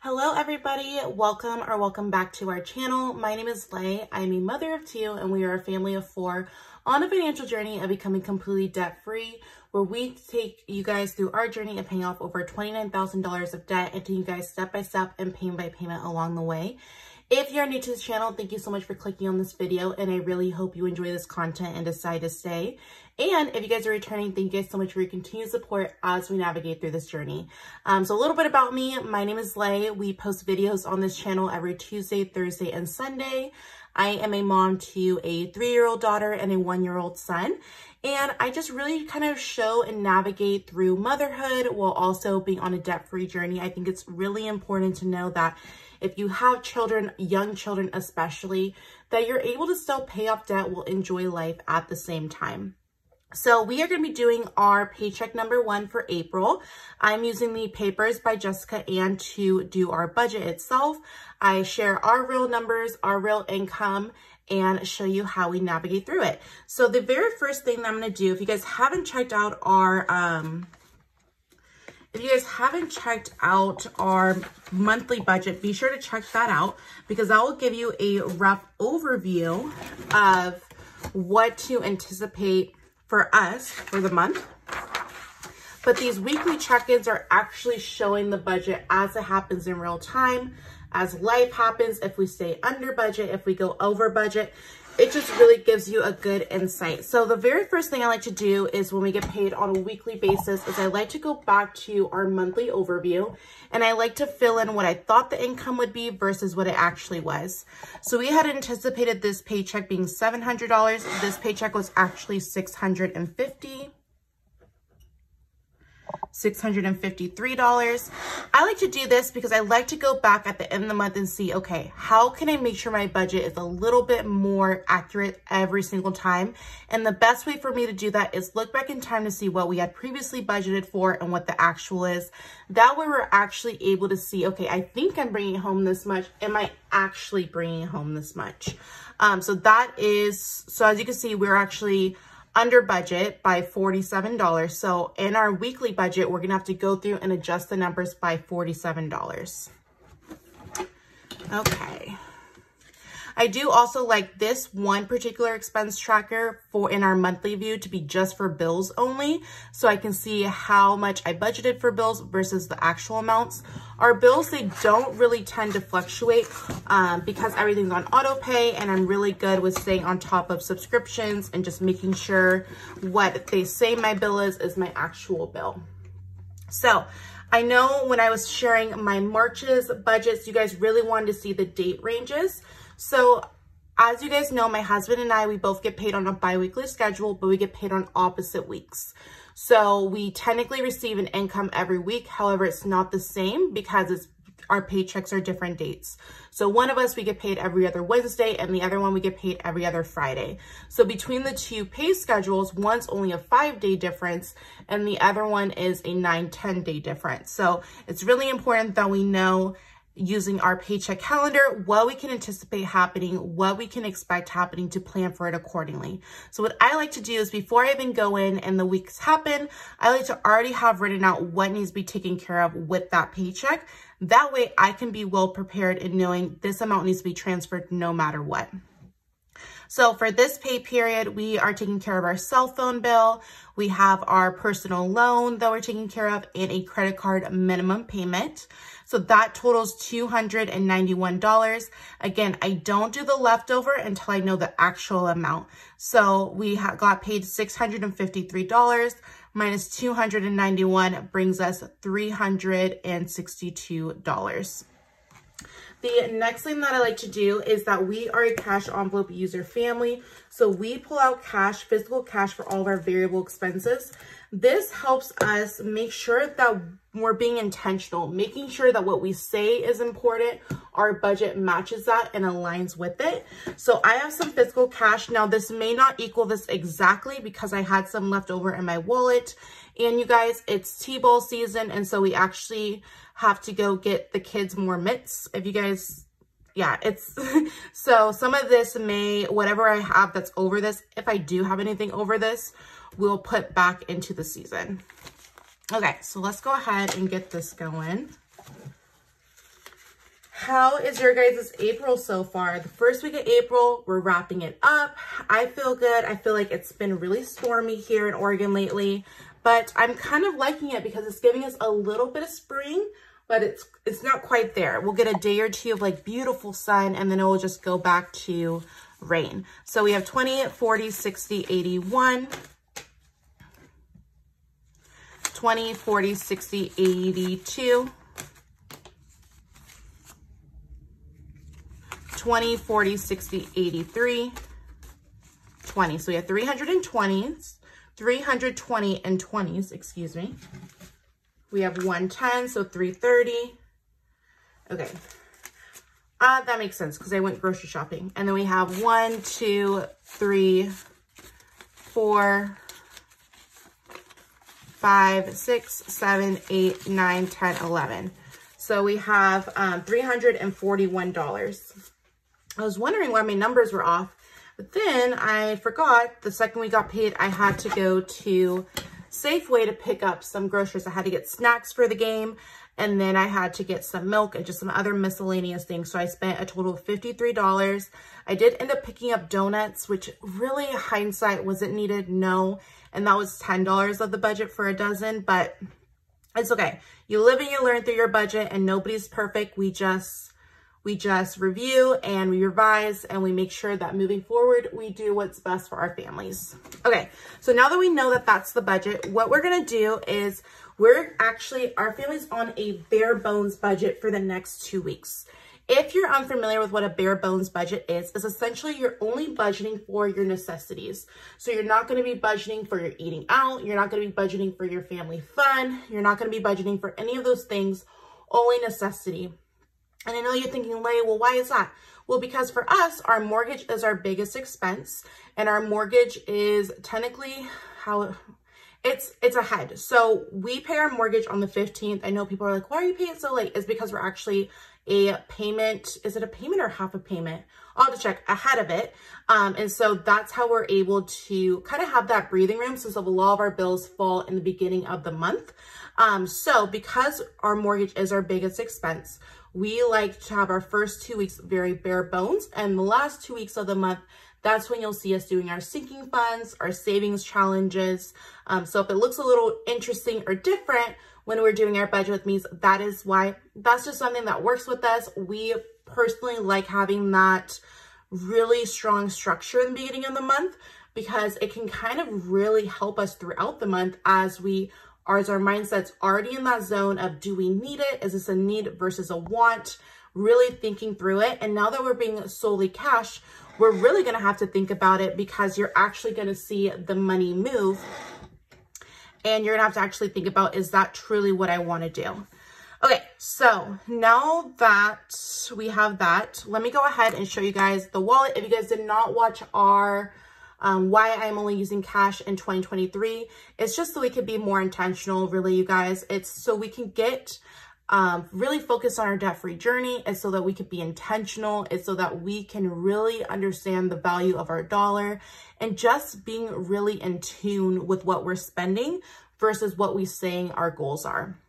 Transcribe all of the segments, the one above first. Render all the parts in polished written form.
Hello everybody, welcome back to our channel. My name is Lay. I'm a mother of two and we are a family of four on a financial journey of becoming completely debt-free, where we take you guys through our journey of paying off over $29,000 of debt and taking you guys step by step and payment by payment along the way. If you're new to this channel, thank you so much for clicking on this video, and I really hope you enjoy this content and decide to stay. And if you guys are returning, thank you guys so much for your continued support as we navigate through this journey. So a little bit about me. My name is Lay. We post videos on this channel every Tuesday, Thursday, and Sunday. I am a mom to a 3-year-old daughter and a 1-year-old son. And I just really kind of show and navigate through motherhood while also being on a debt-free journey. I think it's really important to know that if you have children, young children especially, that you're able to still pay off debt while enjoy life at the same time. So we are going to be doing our paycheck number 1 for April. I'm using the Papers by Jessica Ann to do our budget itself. I share our real numbers, our real income, and show you how we navigate through it. So the very first thing that I'm going to do, if you guys haven't checked out our monthly budget, be sure to check that out because that will give you a rough overview of what to anticipate for us for the month. But these weekly check-ins are actually showing the budget as it happens in real time, as life happens, if we stay under budget, if we go over budget. It just really gives you a good insight. So the very first thing I like to do is when we get paid on a weekly basis is I like to go back to our monthly overview and I like to fill in what I thought the income would be versus what it actually was. So we had anticipated this paycheck being $700. This paycheck was actually $653. I like to do this because I like to go back at the end of the month and see, okay, how can I make sure my budget is a little bit more accurate every single time? And the best way for me to do that is look back in time to see what we had previously budgeted for and what the actual is. That way we're actually able to see, okay, I think I'm bringing home this much. Am I actually bringing home this much? So as you can see, we're actually under budget by $47. So in our weekly budget, we're gonna have to go through and adjust the numbers by $47. Okay. I do also like this one particular expense tracker for in our monthly view to be just for bills only. So I can see how much I budgeted for bills versus the actual amounts. Our bills, they don't really tend to fluctuate because everything's on auto pay, and I'm really good with staying on top of subscriptions and just making sure what they say my bill is my actual bill. So I know when I was sharing my March's budgets, you guys really wanted to see the date ranges. So as you guys know, my husband and I, we both get paid on a bi-weekly schedule, but we get paid on opposite weeks. So we technically receive an income every week. However, it's not the same because our paychecks are different dates. So one of us, we get paid every other Wednesday, and the other one, we get paid every other Friday. So between the two pay schedules, one's only a 5-day difference, and the other one is a 9-10 day difference. So it's really important that we know, using our paycheck calendar, what we can anticipate happening, what we can expect happening, to plan for it accordingly. So what I like to do is before I even go in and the weeks happen, I like to already have written out what needs to be taken care of with that paycheck. That way I can be well prepared in knowing this amount needs to be transferred no matter what. So for this pay period, we are taking care of our cell phone bill. We have our personal loan that we're taking care of and a credit card minimum payment. So that totals $291. Again, I don't do the leftover until I know the actual amount. So we got paid $653 minus $291 brings us $362. The next thing that I like to do is that we are a cash envelope user family. So we pull out cash, physical cash, for all of our variable expenses. This helps us make sure that we're being intentional, making sure that what we say is important, our budget matches that and aligns with it. So I have some physical cash. Now this may not equal this exactly because I had some left over in my wallet. And you guys, it's T-ball season, and so we actually have to go get the kids more mitts. If you guys, yeah, it's, so some of this whatever I have that's over this, if I do have anything over this, we'll put back into the season. Okay, so let's go ahead and get this going. How is your guys' April so far? The first week of April, we're wrapping it up. I feel good. I feel like it's been really stormy here in Oregon lately, but I'm kind of liking it because it's giving us a little bit of spring, but it's not quite there. We'll get a day or two of like beautiful sun, and then it will just go back to rain. So we have 20, 40, 60, 81, 20, 40, 60, 82, 20, 40, 60, 83, 20. So we have 320s, 320 and 20s, excuse me. We have 110, so 330. Okay. That makes sense because I went grocery shopping. And then we have 1, 2, 3, 4, 5, 6, 7, 8, 9, 10, 11. So we have $341. I was wondering why my numbers were off, but then I forgot the second we got paid, I had to go to Safeway to pick up some groceries. I had to get snacks for the game, and then I had to get some milk and just some other miscellaneous things. So I spent a total of $53. I did end up picking up donuts, which really hindsight wasn't needed, no. And that was $10 of the budget for a dozen, but it's okay. You live and you learn through your budget, and nobody's perfect. We just review and we revise, and we make sure that moving forward, we do what's best for our families. Okay, so now that we know that that's the budget, what we're gonna do is our family's on a bare bones budget for the next 2 weeks. If you're unfamiliar with what a bare bones budget is essentially you're only budgeting for your necessities. So you're not gonna be budgeting for your eating out, you're not gonna be budgeting for your family fun, you're not gonna be budgeting for any of those things, only necessity. And I know you're thinking, Leigh, well, why is that? Well, because for us, our mortgage is our biggest expense, and our mortgage is technically it's ahead. So we pay our mortgage on the 15th. I know people are like, why are you paying so late? It's because we're actually a payment. Is it a payment or half a payment? I'll have to check ahead of it. And so that's how we're able to kind of have that breathing room, since a lot of our bills fall in the beginning of the month. So because our mortgage is our biggest expense, we like to have our first 2 weeks very bare bones, and the last 2 weeks of the month, that's when you'll see us doing our sinking funds, our savings challenges. So if it looks a little interesting or different when we're doing our budget with me, that is why. That's just something that works with us. We personally like having that really strong structure in the beginning of the month, because it can kind of really help us throughout the month as our mindset's already in that zone of, do we need it? Is this a need versus a want? Really thinking through it. And now that we're being solely cash, we're really going to have to think about it, because you're actually going to see the money move. And you're going to have to actually think about, is that truly what I want to do? Okay, so now that we have that, let me go ahead and show you guys the wallet. If you guys did not watch our why I'm only using cash in 2023, it's just so we can be more intentional, really, you guys. It's so we can get really focused on our debt-free journey. It's so that we could be intentional. It's so that we can really understand the value of our dollar, and just being really in tune with what we're spending versus what we're saying our goals are.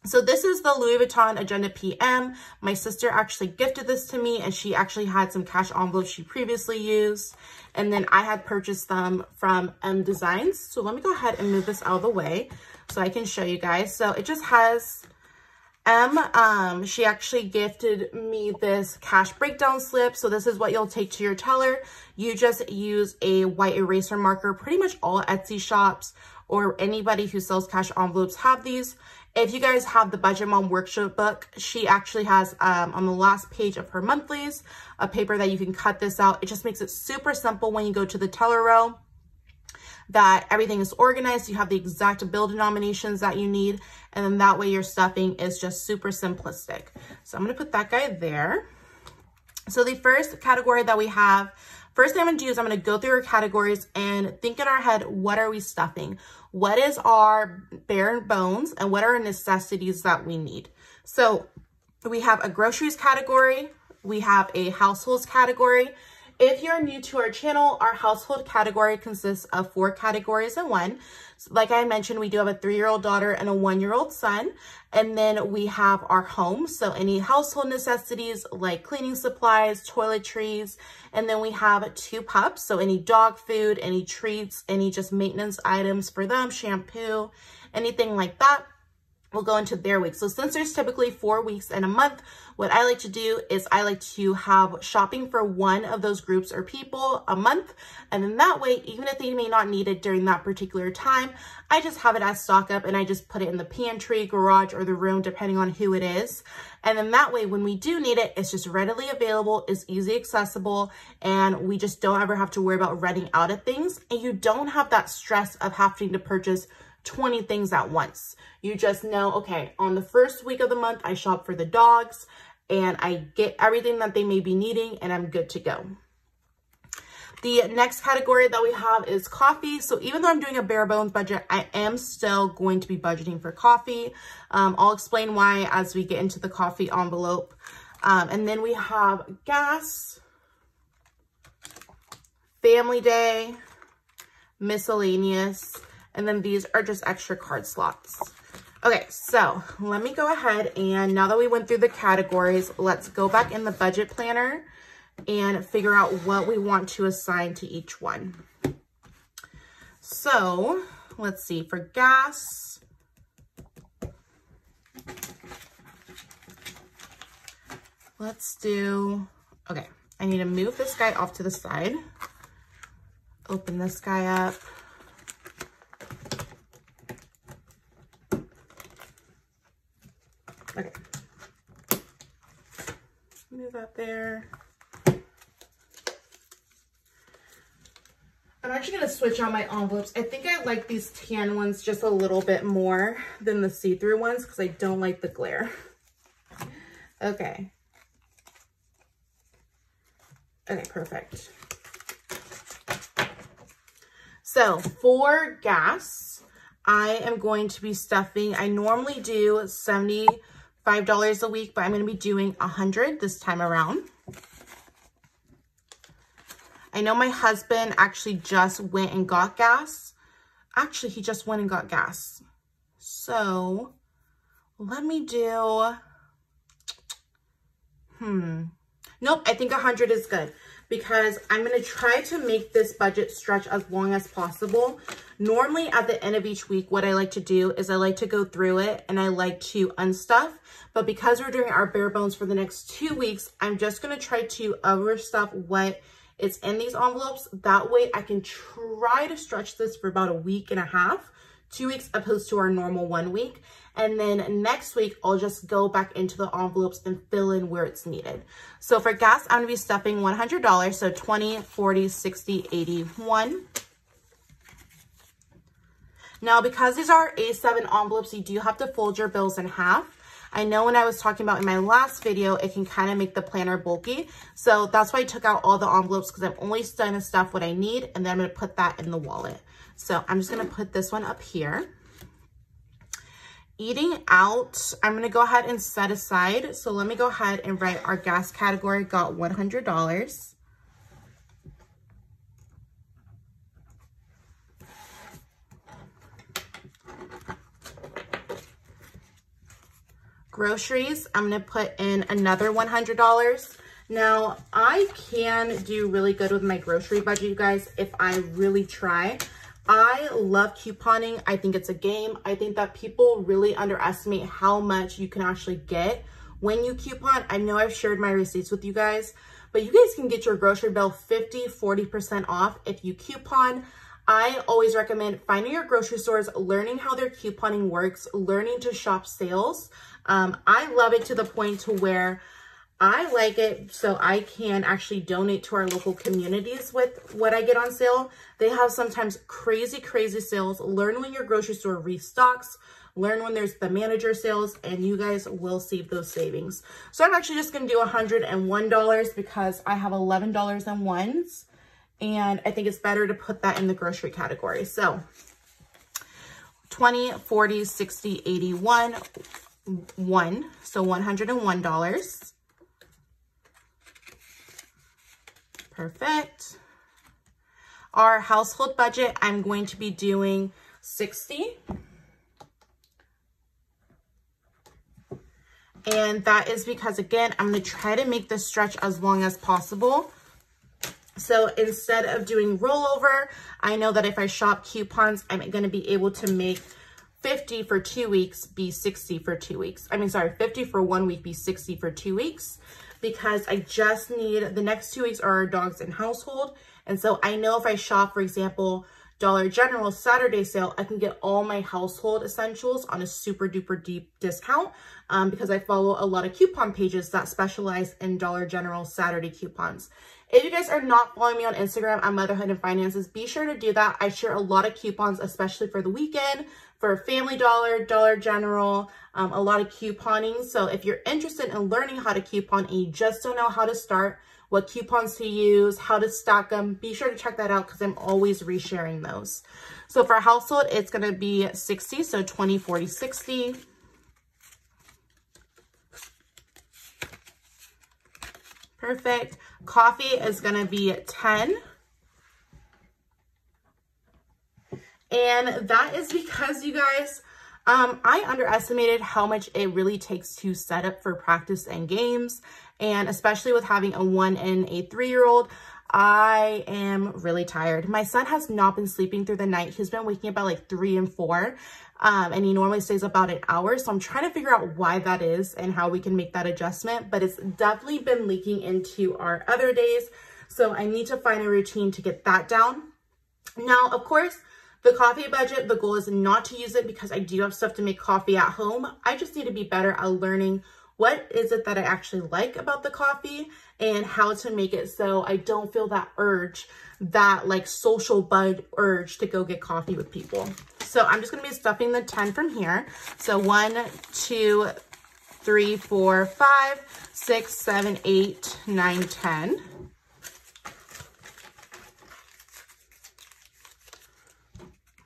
So this is the Louis Vuitton Agenda PM. My sister actually gifted this to me, and she actually had some cash envelopes she previously used. And then I had purchased them from M Designs. So let me go ahead and move this out of the way so I can show you guys. So it just has she actually gifted me this cash breakdown slip. So this is what you'll take to your teller. You just use a white eraser marker. Pretty much all Etsy shops or anybody who sells cash envelopes have these. If you guys have the Budget Mom workshop book, she actually has on the last page of her monthlies, a paper that you can cut this out. It just makes it super simple when you go to the teller row, that everything is organized. You have the exact bill denominations that you need. And then that way your stuffing is just super simplistic. So I'm going to put that guy there. So the first category that we have, first thing I'm going to do is I'm going to go through our categories and think in our head, what are we stuffing? What is our bare bones, and what are our necessities that we need? So we have a groceries category. We have a households category. If you're new to our channel, our household category consists of 4 categories in one. Like I mentioned, we do have a 3-year-old daughter and a 1-year-old son. And then we have our home. So any household necessities like cleaning supplies, toiletries. And then we have 2 pups. So any dog food, any treats, any just maintenance items for them, shampoo, anything like that will go into their week. So since there's typically 4 weeks in a month, what I like to do is I like to have shopping for one of those groups or people a month. And then that way, even if they may not need it during that particular time, I just have it as stock up and I just put it in the pantry, garage, or the room, depending on who it is. And then that way, when we do need it, it's just readily available, it's easy accessible, and we just don't ever have to worry about running out of things. And you don't have that stress of having to purchase 20 things at once. You just know, okay, on the first week of the month, I shop for the dogs and I get everything that they may be needing and I'm good to go. The next category that we have is coffee. So even though I'm doing a bare bones budget, I am still going to be budgeting for coffee. I'll explain why as we get into the coffee envelope. And then we have gas, family day, miscellaneous, and then these are just extra card slots. Okay, so let me go ahead and now that we went through the categories, let's go back in the budget planner and figure out what we want to assign to each one. So let's see, for gas, let's do, okay, I need to move this guy off to the side, open this guy up. Okay, move that there. I'm actually going to switch on my envelopes. I think I like these tan ones just a little bit more than the see-through ones because I don't like the glare. Okay. Okay, perfect. So for gas, I am going to be stuffing, I normally do $75 a week, but I'm going to be doing $100 this time around. I know my husband actually just went and got gas. Actually, he just went and got gas. So let me do, nope, I think 100 is good because I'm going to try to make this budget stretch as long as possible. Normally at the end of each week, what I like to do is I like to go through it and I like to unstuff. But because we're doing our bare bones for the next 2 weeks, I'm just going to try to overstuff what is in these envelopes. That way I can try to stretch this for about a week and a half, 2 weeks opposed to our normal 1 week. And then next week, I'll just go back into the envelopes and fill in where it's needed. So for gas, I'm gonna be stuffing $100. So 20, 40, 60, 81. Now, because these are A7 envelopes, you do have to fold your bills in half. I know when I was talking about in my last video, it can kind of make the planner bulky. So that's why I took out all the envelopes because I'm only going to stuff what I need. And then I'm going to put that in the wallet. So I'm just going to put this one up here. Eating out, I'm going to go ahead and set aside. So let me go ahead and write our gas category got $100. Groceries, I'm going to put in another $100. Now, I can do really good with my grocery budget, you guys, if I really try. I love couponing. I think it's a game. I think that people really underestimate how much you can actually get when you coupon. I know I've shared my receipts with you guys, but you guys can get your grocery bill 50, 40% off if you coupon. I always recommend finding your grocery stores, learning how their couponing works, learning to shop sales. I love it to the point to where I like it so I can actually donate to our local communities with what I get on sale. They have sometimes crazy, crazy sales. Learn when your grocery store restocks. Learn when there's the manager sales, and you guys will see those savings. So I'm actually just going to do $101 because I have $11 in ones. And I think it's better to put that in the grocery category. So 20, 40, 60, 81, 1. So $101. Perfect. Our household budget, I'm going to be doing 60. And that is because, again, I'm going to try to make this stretch as long as possible. So instead of doing rollover, I know that if I shop coupons, I'm going to be able to make 50 for 2 weeks, be 60 for 2 weeks. I mean, sorry, 50 for 1 week, be 60 for 2 weeks, because I just need, the next 2 weeks are our dogs and household. And so I know if I shop, for example, Dollar General Saturday sale, I can get all my household essentials on a super duper deep discount because I follow a lot of coupon pages that specialize in Dollar General Saturday coupons. If you guys are not following me on Instagram at Motherhood and Finances, be sure to do that. I share a lot of coupons, especially for the weekend, for Family Dollar, Dollar General, a lot of couponing. So if you're interested in learning how to coupon and you just don't know how to start, what coupons to use, how to stack them, be sure to check that out because I'm always resharing those. So for household, it's going to be 60, so 20, 40, 60. Perfect. Coffee is going to be 10. And that is because, you guys, I underestimated how much it really takes to set up for practice and games. And especially with having a 1 and a 3-year-old, I am really tired. My son has not been sleeping through the night. He's been waking up at like 3 and 4. And he normally stays about an hour. So I'm trying to figure out why that is and how we can make that adjustment. But it's definitely been leaking into our other days. So I need to find a routine to get that down. Now, of course, the coffee budget, the goal is not to use it because I do have stuff to make coffee at home. I just need to be better at learning what is it that I actually like about the coffee and how to make it so I don't feel that urge, that like social bud urge to go get coffee with people. So I'm just going to be stuffing the 10 from here. So 1, 2, 3, 4, 5, 6, 7, 8, 9, 10.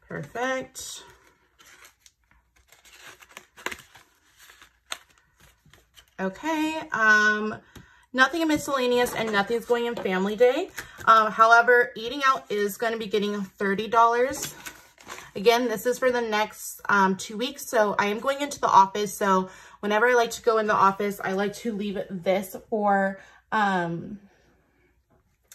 Perfect. Okay, nothing miscellaneous and nothing's going in family day. However, eating out is going to be getting $30. Again, this is for the next 2 weeks. So I am going into the office. So whenever I like to go in the office, I like to leave this for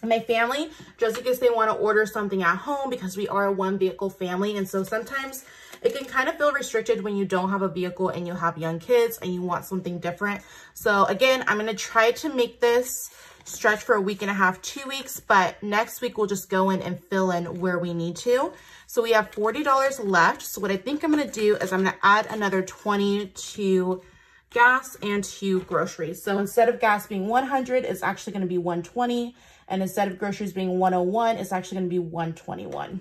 my family, just in case they want to order something at home, because we are a 1-vehicle family. And so sometimes it can kind of feel restricted when you don't have a vehicle and you have young kids and you want something different. So again, I'm going to try to make this stretch for a week and a half, 2 weeks, but next week we'll just go in and fill in where we need to. So we have $40 left. So what I think I'm going to do is I'm going to add another 20 to gas and to groceries. So instead of gas being 100, it's actually going to be 120. And instead of groceries being 101, it's actually going to be 121.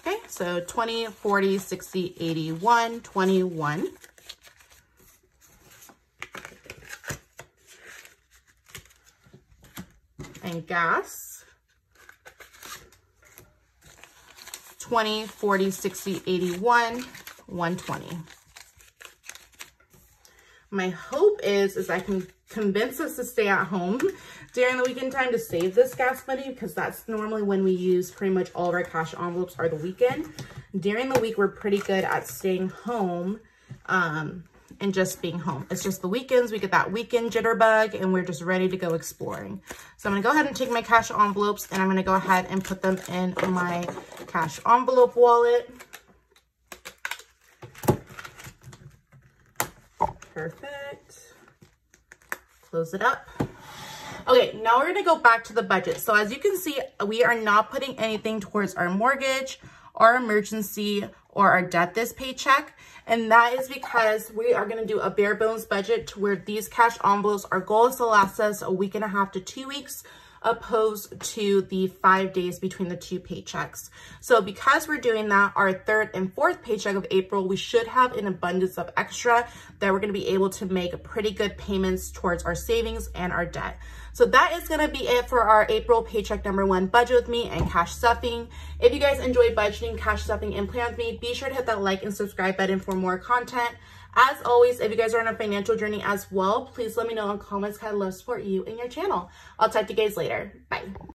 Okay, so 20, 40, 60, 80, 121. And gas, 20, 40, 60, 81, 120. My hope is I can convince us to stay at home during the weekend time to save this gas money, because that's normally when we use pretty much all of our cash envelopes are the weekend. During the week, we're pretty good at staying home and just being home. It's just the weekends, we get that weekend jitterbug and we're just ready to go exploring. So I'm gonna go ahead and take my cash envelopes and I'm gonna go ahead and put them in my cash envelope wallet. Perfect. Close it up. Okay, now we're gonna go back to the budget. So as you can see, we are not putting anything towards our mortgage, our emergency, or our debt this paycheck. And that is because we are gonna do a bare bones budget to where these cash envelopes, our goal is to last us a week and a half to 2 weeks, opposed to the 5 days between the 2 paychecks. So because we're doing that, our 3rd and 4th paycheck of April, we should have an abundance of extra that we're gonna be able to make pretty good payments towards our savings and our debt. So that is gonna be it for our April paycheck number 1 budget with me and cash stuffing. If you guys enjoy budgeting, cash stuffing, and plan with me, be sure to hit that like and subscribe button for more content. As always, if you guys are on a financial journey as well, please let me know in comments. I'd love to support you and your channel. I'll talk to you guys later. Bye.